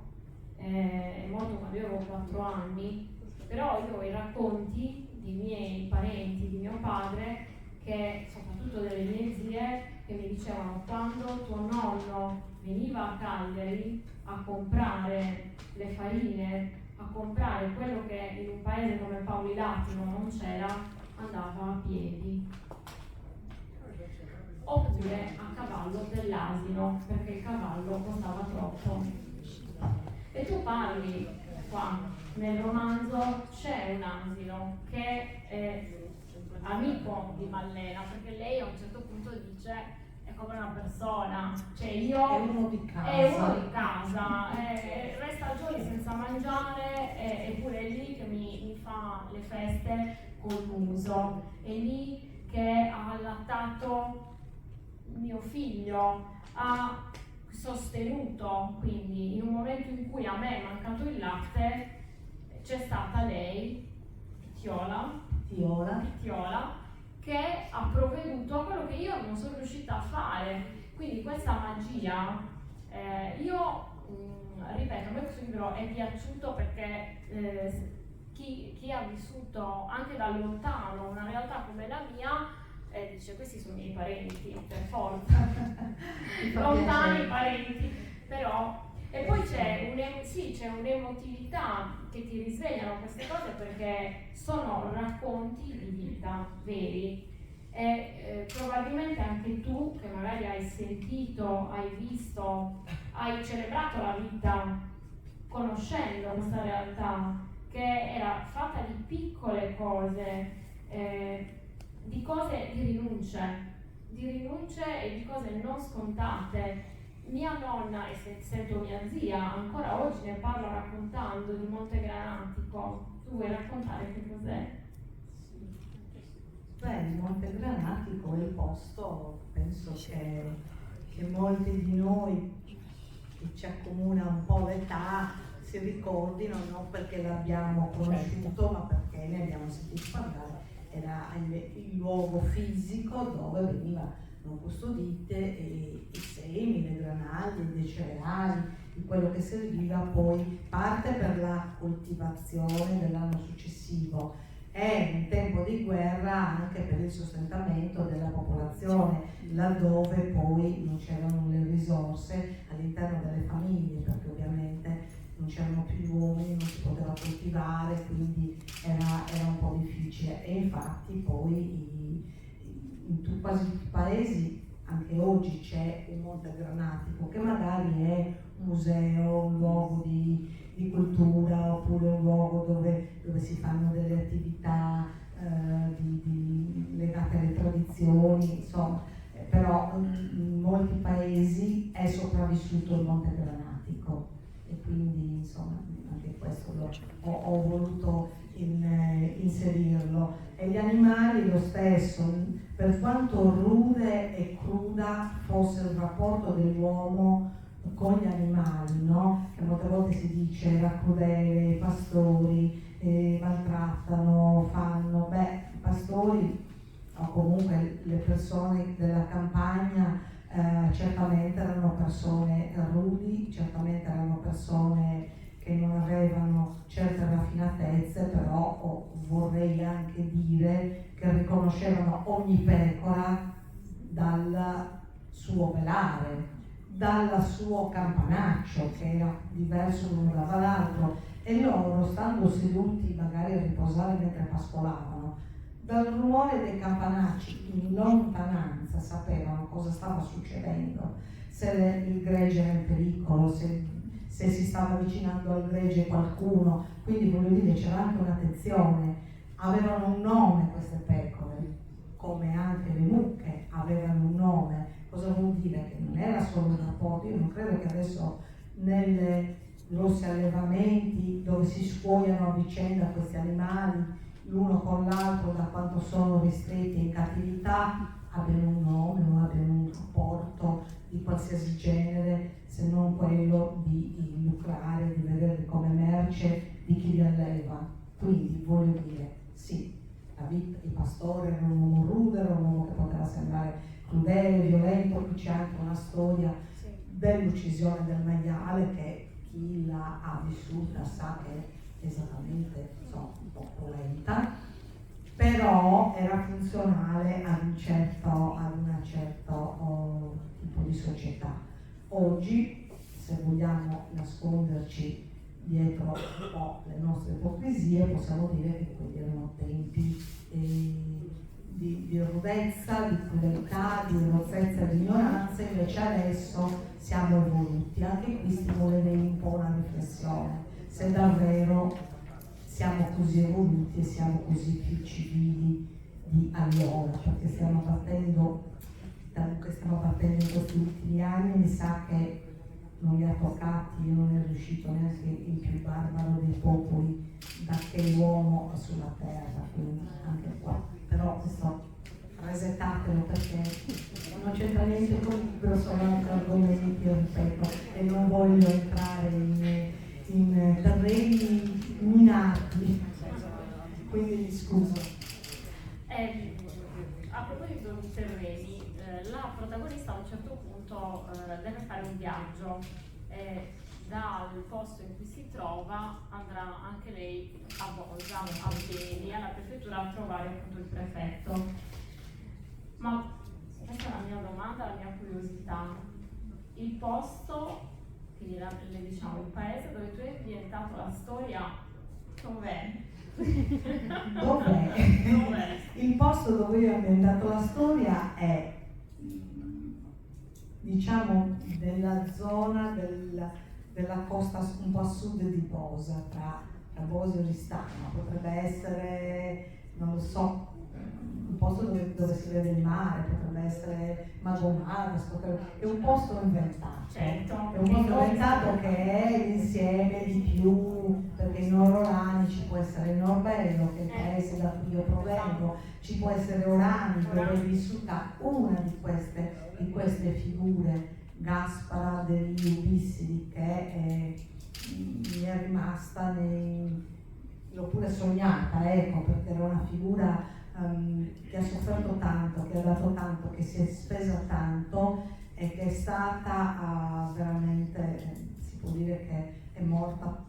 è morto quando io avevo 4 anni, però io ho i racconti dei miei parenti, di mio padre, che soprattutto delle mie zie, che mi dicevano quando tuo nonno veniva a Cagliari a comprare le farine, a comprare quello che in un paese come Paulilatino non c'era, andava a piedi oppure a cavallo dell'asino, perché il cavallo costava troppo. E tu parli qua nel romanzo, c'è un asino che è amico di Mallena, perché lei a un certo punto dice è come una persona, cioè io è uno di casa, resta giorni senza mangiare, eppure è lì che mi fa le feste col muso, è lì che ha allattato mio figlio, ha sostenuto, quindi in un momento in cui a me è mancato il latte c'è stata lei, Tiola, che ha provveduto a quello che io non sono riuscita a fare. Quindi questa magia, io ripeto, a me questo libro è piaciuto perché chi ha vissuto anche da lontano una realtà come la mia dice questi sono i miei parenti, per forza, lontani parenti, però. E poi c'è un'emotività che ti risvegliano queste cose perché sono racconti di vita veri e probabilmente anche tu che magari hai sentito, hai visto, hai celebrato la vita conoscendo questa realtà che era fatta di piccole cose, di cose, di rinunce e di cose non scontate. Mia nonna, e sento mia zia, ancora oggi ne parlo raccontando di Monte Granatico. Tu vuoi raccontare che cos'è? Beh, il Monte Granatico è il posto, penso che molti di noi che ci accomuna un po' l'età si ricordino, non perché l'abbiamo conosciuto, ma perché ne abbiamo sentito parlare. Era il luogo fisico dove venivano custodite i semi, le granaglie, dei cereali, di quello che serviva poi parte per la coltivazione dell'anno successivo e in tempo di guerra anche per il sostentamento della popolazione, laddove poi non c'erano le risorse all'interno delle famiglie, perché ovviamente non c'erano più gli uomini, non si poteva coltivare, quindi era un po' difficile. E infatti poi in quasi tutti i paesi anche oggi c'è un Monte Granatico che magari è un museo, un luogo di cultura oppure un luogo dove si fanno delle attività legate alle tradizioni, insomma, però in molti paesi è sopravvissuto il Monte Granatico e quindi insomma anche questo ho voluto inserirlo. E gli animali lo stesso, per quanto rude e cruda fosse il rapporto dell'uomo con gli animali, no? Che molte volte si dice era crudele, i pastori maltrattano, i pastori o comunque le persone della campagna certamente erano persone rudi, certamente erano persone che non avevano certe raffinatezze, però vorrei anche dire che riconoscevano ogni pecora dal suo pelare, dal suo campanaccio, che era diverso l'uno dall'altro, e loro, stando seduti magari a riposare mentre pascolavano, dal rumore dei campanacci in lontananza sapevano cosa stava succedendo, se il gregge era in pericolo, se si stava avvicinando al gregge qualcuno. Quindi voglio dire, c'era anche un'attenzione, avevano un nome queste pecore, come anche le mucche avevano un nome. Cosa vuol dire? Che non era solo un rapporto. Io non credo che adesso nelle grossi allevamenti dove si scuoiano a vicenda questi animali l'uno con l'altro, da quanto sono ristretti in cattività, abbiano un nome o abbiano un rapporto di qualsiasi genere, se non quello di lucrare, di vederli come merce di chi li alleva. Quindi voglio dire, sì, David il pastore era un uomo rude, era un uomo che poteva sembrare crudele, violento. Qui c'è anche una storia dell'uccisione del maiale che chi l'ha vissuta sa che è esattamente, insomma, un po' cruenta, però era funzionale ad un certo tipo di società. Oggi, se vogliamo nasconderci dietro un po' le nostre ipocrisie, possiamo dire che quelli erano tempi di rudezza, di crudeltà, di rozezza e di ignoranza. Invece adesso siamo evoluti. Anche qui stimolerei un po' una riflessione, se davvero siamo così evoluti e siamo così più civili di allora, perché stiamo partendo in questi ultimi anni. Mi sa che non li ha toccati e non è riuscito neanche il più barbaro dei popoli da che l'uomo è sulla terra, quindi anche qua. Però questo resettatelo, perché non c'entra niente con il libro, sono anche argomenti, ripeto, e non voglio entrare in terreni minati, quindi mi scuso. A proposito di terreni, la protagonista a un certo punto deve fare un viaggio e dal posto in cui si trova andrà anche lei a Bolzano, a piedi, alla prefettura a trovare appunto il prefetto. Ma questa è la mia domanda, la mia curiosità. Il posto, quindi le diciamo il paese dove tu hai ambientato la storia, dov'è? Dov'è? Il posto dove io ho ambientato la storia è, diciamo, nella zona della costa un po' a sud di Bosa, tra Bosa e Oristano. Potrebbe essere, non lo so, un posto dove si vede il mare, potrebbe essere Magomara, è un posto inventato. Certo. È un posto inventato che è l'insieme di più, perché in Orolani ci può essere il Norbello, che è il paese da cui io provengo, ci può essere Orani, dove è vissuta una di queste figure, Gaspara degli Ubissidi, che mi è rimasta, l'ho pure sognata, ecco, perché era una figura che ha sofferto tanto, che ha dato tanto, che si è spesa tanto e che è stata veramente, si può dire che è morta,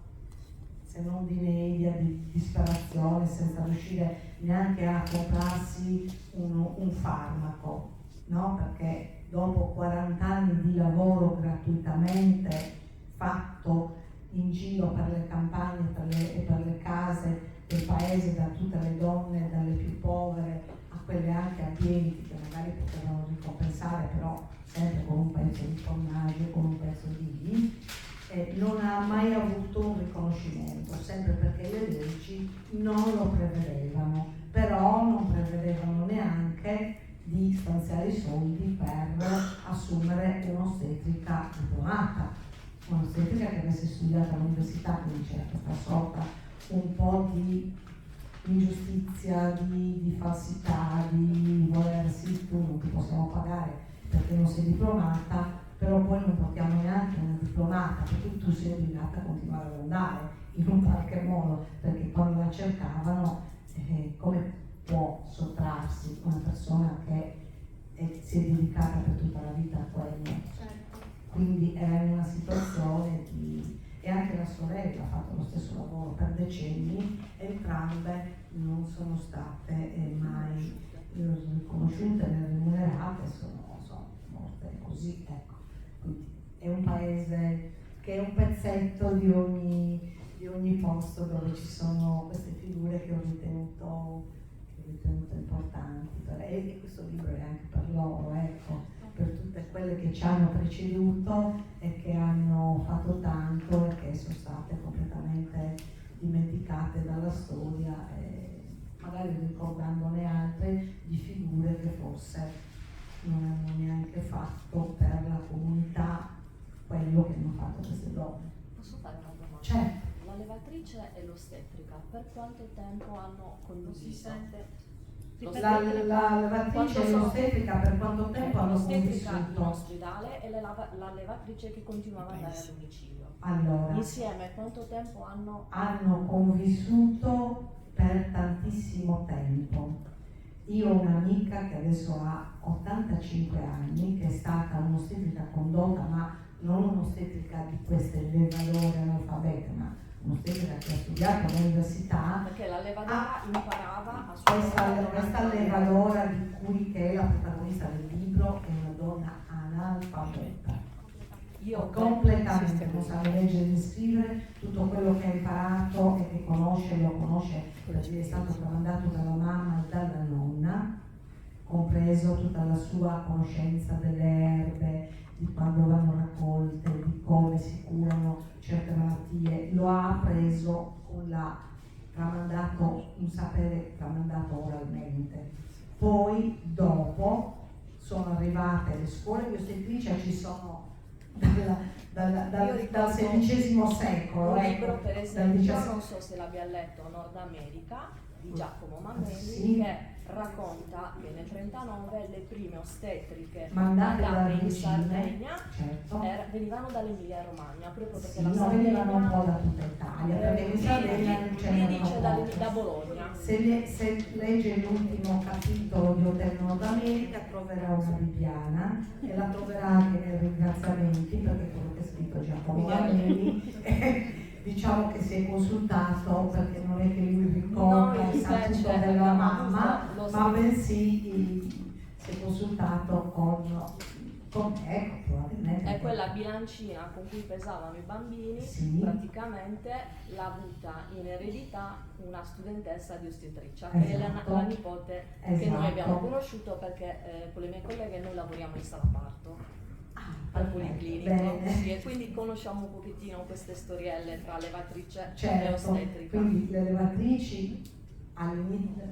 se non di inedia, di disperazione, senza riuscire neanche a comprarsi un farmaco, no? Perché dopo 40 anni di lavoro gratuitamente fatto in giro per le campagne e per le case del paese, da tutte le donne, dalle più povere a quelle anche abbienti, che magari potevano ricompensare, però sempre con un pezzo di formaggio, con un pezzo di non ha mai avuto un riconoscimento, sempre perché le leggi non lo prevedevano, però non prevedevano neanche di stanziare i soldi per assumere un'ostetrica diplomata, un'ostetrica che avesse studiato all'università, quindi c'era questa sorta un po' di ingiustizia, di falsità, di volersi, tu non ti possiamo pagare perché non sei diplomata, però poi non portiamo neanche una diplomata, perché tu sei obbligata a continuare ad andare in un qualche modo, perché quando la cercavano, come può sottrarsi una persona che si è dedicata per tutta la vita a quello? Certo. Quindi era in una situazione di... e anche la sorella stesso lavoro per decenni, entrambe non sono state mai riconosciute né remunerate, sono morte così, ecco. Quindi è un paese che è un pezzetto di ogni posto dove ci sono queste figure che ho ritenuto importanti, e questo libro è anche per loro, ecco, per tutte quelle che ci hanno preceduto e che hanno fatto tanto e che sono state completamente dimenticate dalla storia, e magari ricordandone altre di figure che forse non hanno neanche fatto per la comunità quello che hanno fatto queste donne. Posso fare una domanda? Certo. La levatrice e l'ostetrica per quanto tempo hanno condiviso? La levatrice e l'ostetrica per quanto tempo hanno L'ostetrica in convissuto? ospedale e la levatrice che continuava ad andare a domicilio. Allora, Insieme quanto tempo hanno? hanno convissuto per tantissimo tempo. Io ho un'amica che adesso ha 85 anni, che è stata un'ostetrica condotta, ma non un'ostetrica di queste levadore analfabete, ma un'ostetrica che ha studiato all'università. Perché la levadora imparava a suonare Questa levadora che è la protagonista del libro è una donna analfabeta. Io Completamente non sa leggere e scrivere, tutto quello che ha imparato e che conosce lo conosce perché è stato tramandato dalla mamma e dalla nonna, compreso tutta la sua conoscenza delle erbe, di quando vanno raccolte, di come si curano certe malattie. Lo ha appreso un sapere tramandato oralmente. Poi dopo sono arrivate le scuole di ostetricia, ci sono dal XVI secolo, un libro per esempio, dal non so se l'abbia letto, Nord America di Giacomo Mameli, sì, che racconta che nel 1939 le prime ostetriche mandate in Sardegna certo. venivano dall'Emilia Romagna, proprio perché Sì, la no, venivano un Sardegna po' da tutta Italia, perché in Sardegna non ce lui n'erano dice poche. da Bologna. Se legge l'ultimo capitolo di Hotel Nord America troverà una Bibiana e la troverà anche nei ringraziamenti, perché quello che ha scritto Giacomo Mameli diciamo che si è consultato, perché non è che lui ricorda il saluto della mamma, ma bensì si è consultato con me, probabilmente. È quella bilancina con cui pesavano i bambini, sì, praticamente l'ha avuta in eredità una studentessa di ostetricia, esatto, che è la nipote che noi abbiamo conosciuto, perché con le mie colleghe noi lavoriamo in sala parto al Policlinico, sì, e quindi conosciamo un pochettino queste storielle tra levatrice e ostetrica. Quindi le levatrici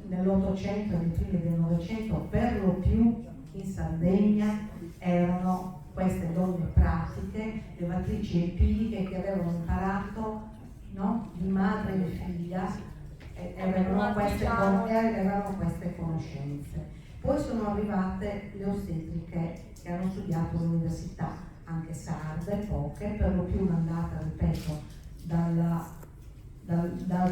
nell'Ottocento e nei primi del Novecento per lo più in Sardegna erano queste donne pratiche, levatrici empiriche che avevano imparato, no, di madre e figlia e avevano queste conoscenze. Poi sono arrivate le ostetriche che hanno studiato all'università, anche sarde, poche, per lo più mandate, ripeto, dal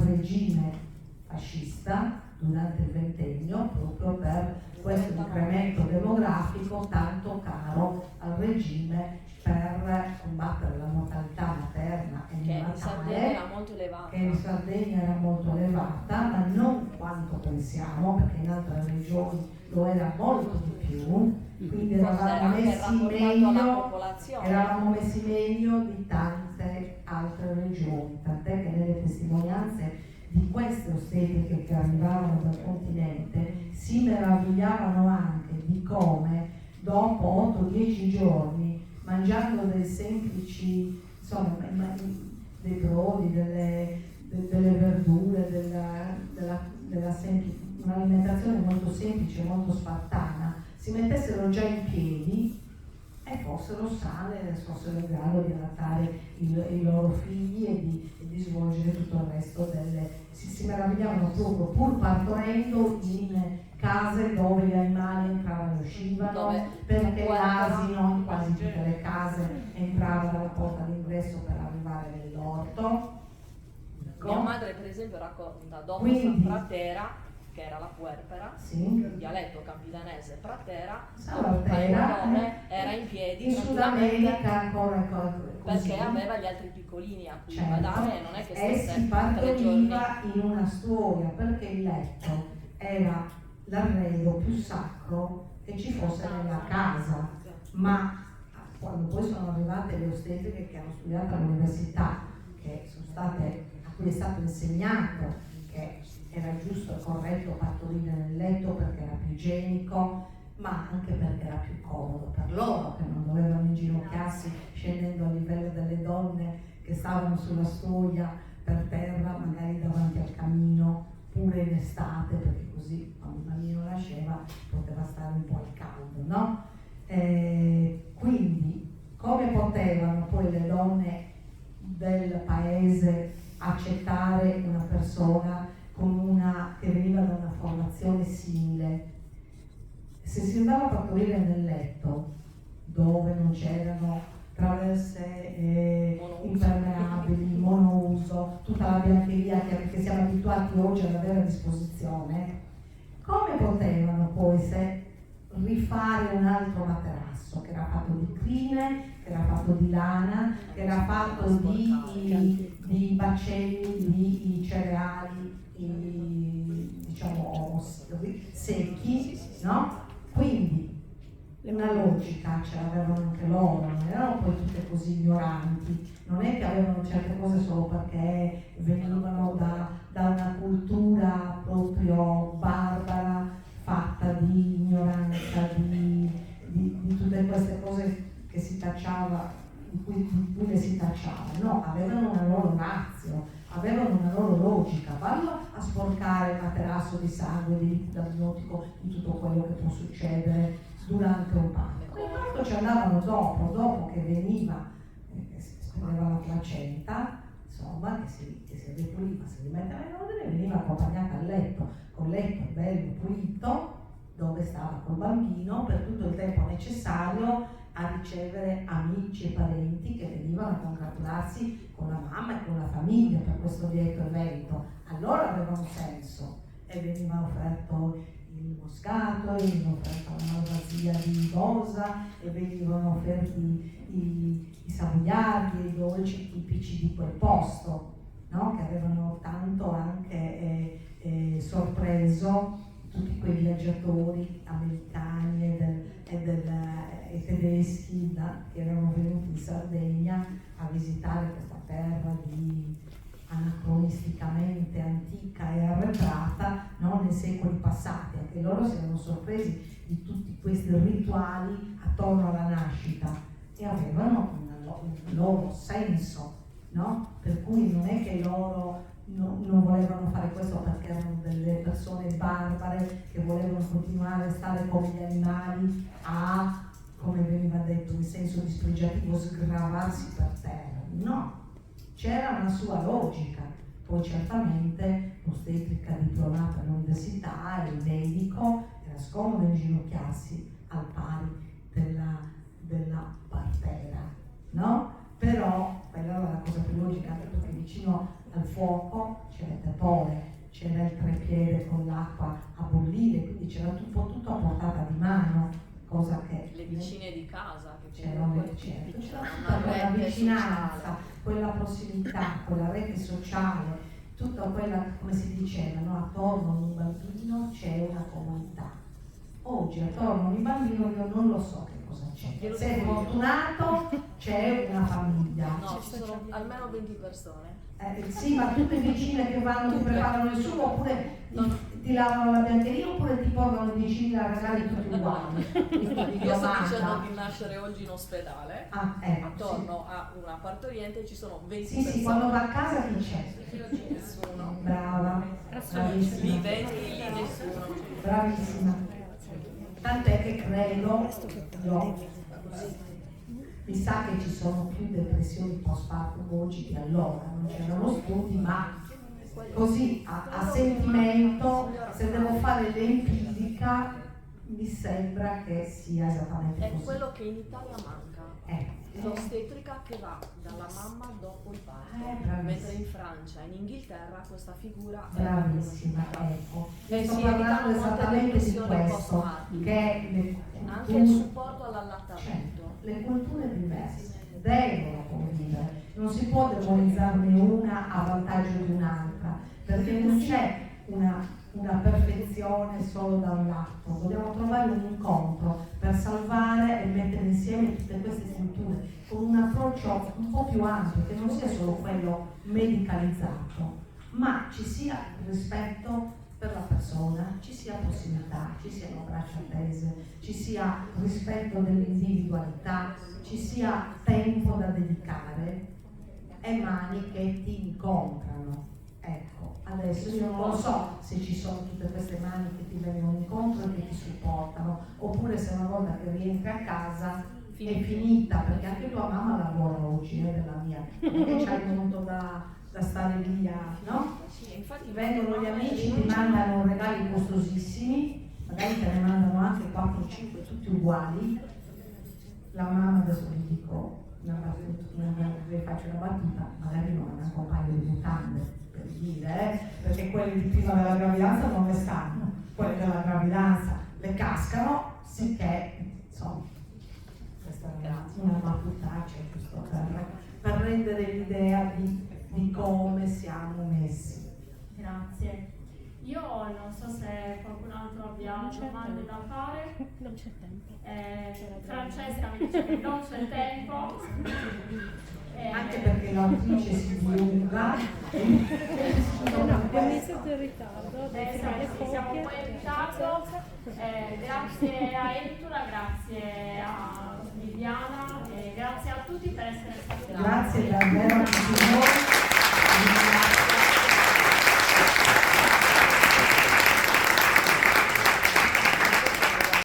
regime fascista durante il ventennio, proprio per questo incremento demografico tanto caro al regime per combattere la mortalità materna e che in Sardegna era molto elevata. Che in Sardegna era molto elevata, ma non quanto pensiamo, perché in altre regioni lo era molto di più, quindi eravamo messi meglio di tante altre regioni, tant'è che nelle testimonianze di queste ostetriche che arrivavano dal continente si meravigliavano anche di come dopo 8-10 giorni, mangiando dei semplici, insomma, dei brodi, delle verdure, un'alimentazione molto semplice, molto spartana, si mettessero già in piedi e fossero sane, fossero in grado di allattare i loro figli e di svolgere tutto il resto si meravigliavano proprio, pur partorendo in case dove gli animali entravano e uscivano, perché l'asino in quasi tutte le case entrava dalla porta d'ingresso per arrivare nell'orto. Mia madre per esempio racconta dopo Pratera, che era la puerpera, sì, dialetto campidanese, Pratera, Pratera era in piedi. In Sud America ancora così. Perché aveva gli altri piccolini a cui Certo. badare e non è che E stesse si 3 giorni. partoriva in una storia, perché il letto era l'arredo più sacro che ci fosse nella casa, ma quando poi sono arrivate le ostetriche che hanno studiato all'università, che sono state, a cui è stato insegnato che era giusto e corretto partorire nel letto perché era più igienico, ma anche perché era più comodo per loro, che non dovevano inginocchiarsi scendendo a livello delle donne che stavano sulla stuoia per terra, magari davanti al camino, pure in estate, perché così quando il bambino nasceva poteva stare un po' al caldo, no? Quindi come potevano poi le donne del paese accettare una persona che veniva da una formazione simile? Se si andava a partorire nel letto dove non c'erano traverse impermeabili, monouso, tutta la biancheria che siamo abituati oggi ad avere a disposizione, come potevano poi rifare un altro materasso che era fatto di crine, che era fatto di lana, che era fatto di baccelli, di cereali, diciamo secchi, no? Quindi una logica ce l'avevano anche loro, non erano poi tutte così ignoranti, non è che avevano certe cose solo perché venivano da una cultura proprio barbara, fatta di ignoranza, di tutte queste cose che si tacciava, di cui le si tacciava, no, avevano una loro razio, avevano una loro logica. Vanno a sporcare il materasso di sangue, di liquido amniotico, di tutto quello che può succedere durante un parto. E parto ci andavano dopo che veniva, che si spendeva la placenta, insomma, che si ripuliva, si rimetteva in ordine, veniva accompagnata al letto, con letto bello pulito, dove stava col bambino per tutto il tempo necessario a ricevere amici e parenti che venivano a congratularsi con la mamma e con la famiglia per questo lieto evento. Allora aveva un senso e veniva offerto il moscato, e veniva offerta una malvasia di rosa e venivano offerti i savoiardi e i dolci tipici di quel posto, no? Che avevano tanto anche sorpreso tutti quei viaggiatori americani e tedeschi che erano venuti in Sardegna a visitare questa terra anacronisticamente antica e arretrata, no? Nei secoli passati. Anche loro si erano sorpresi di tutti questi rituali attorno alla nascita e avevano un loro senso, no? Per cui non è che loro non volevano fare questo perché erano delle persone barbare che volevano continuare a stare come gli animali a, come veniva detto in senso dispregiativo, sgravarsi per terra. No, c'era una sua logica. Poi certamente l'ostetrica diplomata all'università e il medico era scomodo inginocchiarsi al pari della partera, no? Però quella era la cosa più logica, anche perché vicino al fuoco c'era il tepore, c'era il trepiede con l'acqua a bollire, quindi c'era tutto a portata di mano, cosa che le vicine di casa che c'era tutta quella vicinanza, quella prossimità, quella rete sociale, tutta quella, come si diceva, no? Attorno a un bambino c'è una comunità. Oggi attorno a un bambino io non lo so che cosa c'è. Se è fortunato c'è una famiglia. No, ci sono almeno 20 persone. Sì, ma tutte vicine che vanno, ti preparano il sugo, oppure ti lavano la biancheria, oppure ti portano 10.000 regali tutti uguali. Io sto dicendo di nascere oggi in ospedale, attorno sì. a una partoriente ci sono 20 Sì, persone. sì, quando va a casa chi c'è? Nessuno. Brava, bravissima. Lì 20, lì nessuno. Bravissima. Tant'è che credo, mi sa che ci sono più depressioni post-partum oggi di allora, non c'erano studi, ma così a sentimento, se devo fare l'empirica, mi sembra che sia esattamente È così. quello che in Italia manca. L'ostetrica che va dalla mamma dopo il parto, mentre in Francia, in Inghilterra questa figura bravissima, ecco. Sto si parlando evitano molte esattamente di depressioni questo, post-partum. che Anche il supporto all'allattamento. le culture diverse devono, come si può demonizzarne una a vantaggio di un'altra, perché non c'è una perfezione solo da un lato, dobbiamo trovare un incontro per salvare e mettere insieme tutte queste strutture con un approccio un po' più ampio, che non sia solo quello medicalizzato, ma ci sia rispetto per la persona, ci sia possibilità, ci siano braccia tese, ci sia rispetto dell'individualità, ci sia tempo da dedicare e mani che ti incontrano. Ecco, adesso io non lo so se ci sono tutte queste mani che ti vengono incontro e che ti supportano, oppure se una volta che rientri a casa è finita, perché anche tua mamma lavora oggi, della mia, perché c'hai venuto da stare via, no? Sì, infatti Vengono gli amici, ti mandano regali costosissimi, magari te ne mandano anche 4-5 tutti uguali. La mamma, adesso vi dico vi faccio una battuta, magari non ha un paio di mutande, per dire, perché quelli di prima della gravidanza non le stanno, quelle della gravidanza le cascano, sicché insomma questa è una battutaccia giusto per rendere l'idea di come siamo messi. Grazie. Io non so se qualcun altro abbia domande da fare. Non c'è tempo. Francesca mi dice che non c'è tempo. Anche perché l'autrice si dilunga. Abbiamo iniziato in ritardo. Siamo un po' in ritardo. Grazie a Etula, grazie a Viviana e grazie a tutti per essere stati là. Grazie davvero a tutti.